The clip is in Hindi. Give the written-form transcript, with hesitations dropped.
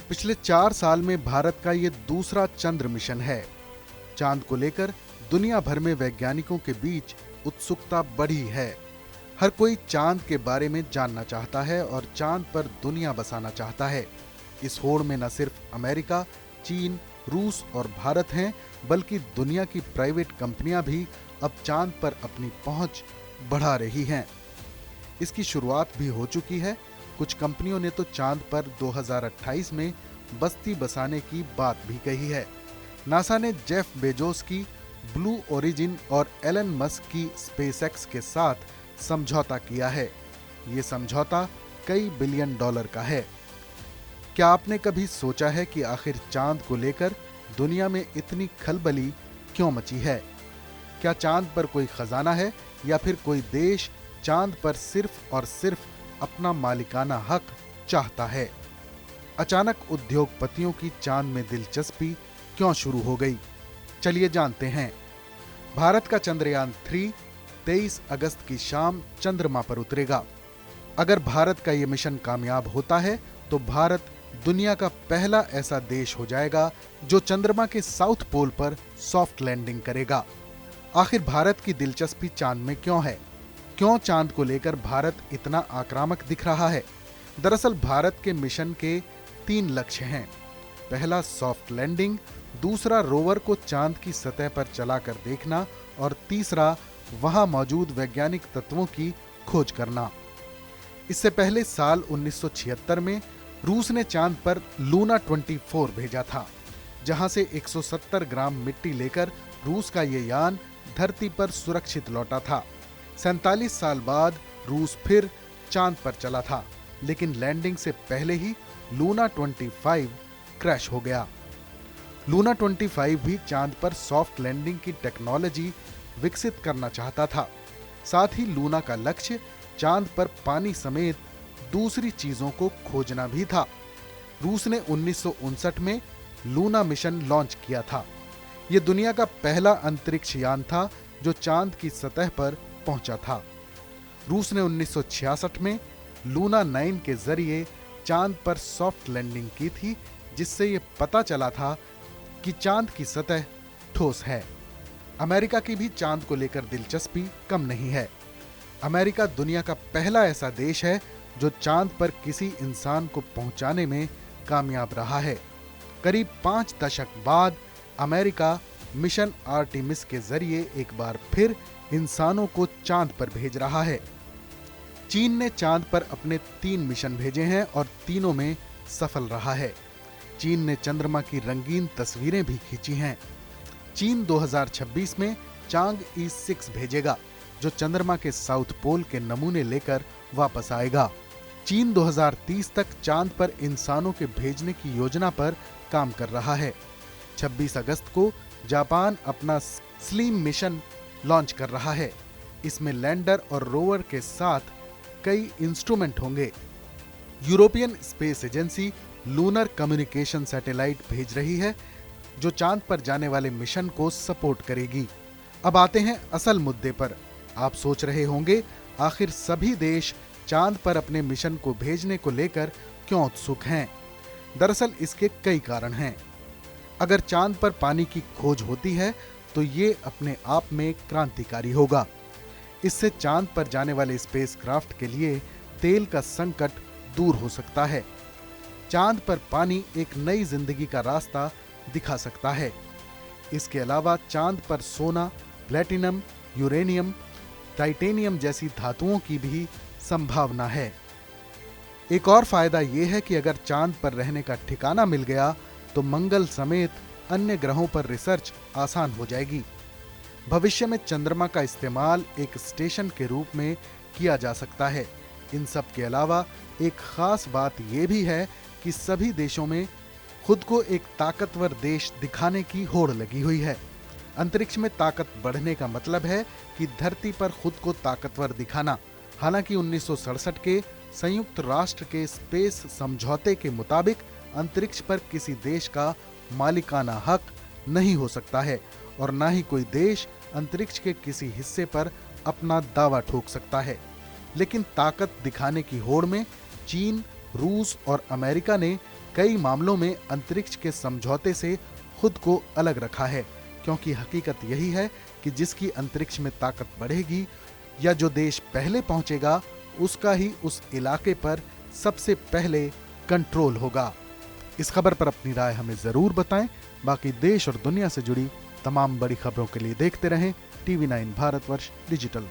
पिछले 4 साल में भारत का ये दूसरा चंद्र मिशन है। चांद को लेकर दुनिया भर में वैज्ञानिकों के बीच उत्सुकता बढ़ी है। हर कोई चांद के बारे में जानना चाहता है और चांद पर दुनिया बसाना चाहता है। इस होड़ में न सिर्फ अमेरिका, चीन, रूस और भारत हैं, बल्कि दुनिया की प्राइवेट कंपनियां भी अब चांद पर अपनी पहुंच बढ़ा रही हैं। इसकी शुरुआत भी हो चुकी है। कुछ कंपनियों ने तो चांद पर 2028 में बस्ती बसाने की बात भी कही है। नासा ने जेफ बेजोस की ब्लू ओरिजिन और एलन मस्क की स्पेसएक्स के साथ समझौता किया है। ये समझौता कई बिलियन डॉलर का है। क्या आपने कभी सोचा है कि आखिर चांद को लेकर दुनिया में इतनी खलबली क्यों मची है? क्या चांद पर कोई खजाना है या फिर कोई देश चांद पर सिर्फ और सिर्फ अपना मालिकाना हक चाहता है? अचानक उद्योगपतियों की चांद में दिलचस्पी क्यों शुरू हो गई? चलिए जानते हैं। भारत का चंद्रयान 3 23 अगस्त की शाम चंद्रमा पर उतरेगा। अगर भारत का यह मिशन कामयाब होता है तो भारत दुनिया का पहला ऐसा देश हो जाएगा जो चंद्रमा के साउथ पोल पर सॉफ्ट लैंडिंग करेगा। आखिर भारत की दिलचस्पी चांद में क्यों है? क्यों चांद को लेकर भारत इतना आक्रामक दिख रहा है? दरअसल भारत के मिशन के 3 लक्ष्य हैं। पहला सॉफ्ट लैंडिंग, दूसरा रोवर को चांद की सतह पर चलाकर देखना और तीसरा वहां मौजूद वैज्ञानिक तत्वों की खोज करना। इससे पहले साल 1976 में रूस ने चांद पर लूना 24 भेजा था, जहां से 170 ग्राम मिट्टी लेकर रूस का ये यान धरती पर सुरक्षित लौटा था। 47 साल बाद रूस फिर चांद पर चला था, लेकिन लैंडिंग से पहले ही लूना 25 क्रैश हो गया। लूना 25 भी चांद पर सॉफ्ट लैंडिंग की टेक्नोलॉजी विकसित करना चाहता था। साथ ही लूना का लक्ष्य चांद पर पानी समेत दूसरी चीजों को खोजना भी था। रूस ने 1959 में लूना मिशन लॉन्च किया था। यह दुनिया का पहला अंतरिक्ष यान था जो चांद की सतह पर पहुंचा था। रूस ने 1966 में लूना 9 के जरिए चांद पर सॉफ्ट लैंडिंग की थी, जिससे यह पता चला था कि चांद की सतह ठोस है। अमेरिका की भी चांद को लेकर दिलचस्पी कम नहीं है। अमेरिका दुनिया का पहला ऐसा देश है जो चांद पर किसी इंसान को पहुंचाने में कामयाब रहा है। करीब 5 दशक बाद अमेरिका मिशन आर्टेमिस के जरिए एक बार फिर इंसानों को चांद पर भेज रहा है। चीन ने चांद पर अपने 3 मिशन भेजे हैं और तीनों में सफल रहा है। चीन ने चंद्रमा की रंगीन तस्वीरें भी खींची हैं। चीन 2026 में चांग E6 भेजेगा, जो चंद्रमा के साउथ पोल के नमूने लेकर वापस आएगा। चीन 2030 तक चांद पर इंसानों के भेजने की योजना पर काम कर रहा है। 26 अगस्त को जापान अपना स्लिम मिशन लॉन्च कर रहा है। इसमें लैंडर और रोवर के साथ कई इंस्ट्रूमेंट होंगे। European space agency lunar communication satellite भेज रही है, जो चांद पर जाने वाले मिशन को सपोर्ट करेगी। अब आते हैं असल मुद्दे पर। आप सोच रहे होंगे, आखिर सभी देश चांद पर अपने मिशन को भेजने को लेकर क्यों उत्सुक हैं? दरअसल इसके कई कारण हैं। अगर चांद पर पानी की खोज होती है तो ये अपने आप में क्रांतिकारी होगा। इससे चांद पर जाने वाले स्पेसक्राफ्ट के लिए तेल का संकट दूर हो सकता है। चांद पर पानी एक नई जिंदगी का रास्ता दिखा सकता है। इसके अलावा चांद पर सोना, प्लेटिनम, यूरेनियम, टाइटेनियम जैसी धातुओं की भी संभावना है। एक और फायदा यह है कि अगर चांद पर रहने का ठिकाना मिल गया तो मंगल समेत अन्य ग्रहों पर रिसर्च आसान हो जाएगी। भविष्य में चंद्रमा का इस्तेमाल एक स्टेशन के रूप में किया जा सकता है। इन सब के अलावा एक खास बात यह भी है कि सभी देशों में खुद को एक ताकतवर देश दिखाने की होड़ लगी हुई है। अंतरिक्ष में ताकत बढ़ने का मतलब है कि धरती पर खुद को ताकतवर दिखाना। हालांकि 1967 के संयुक्त राष्ट्र के स्पेस समझौते के मुताबिक अंतरिक्ष पर किसी देश का मालिकाना हक नहीं हो सकता है और ना ही कोई देश अंतरिक्ष के किसी हिस्से पर अपना दावा ठोक सकता है। लेकिन ताकत दिखाने की होड़ में चीन, रूस और अमेरिका ने कई मामलों में अंतरिक्ष के समझौते से खुद को अलग रखा है, क्योंकि हकीकत यही है कि जिसकी अंतरिक्ष में ताकत बढ़ेगी या जो देश पहले पहुंचेगा, उसका ही उस इलाके पर सबसे पहले कंट्रोल होगा। इस खबर पर अपनी राय हमें जरूर बताएं। बाकी देश और दुनिया से जुड़ी तमाम बड़ी खबरों के लिए देखते रहें टीवी 9 भारतवर्ष डिजिटल।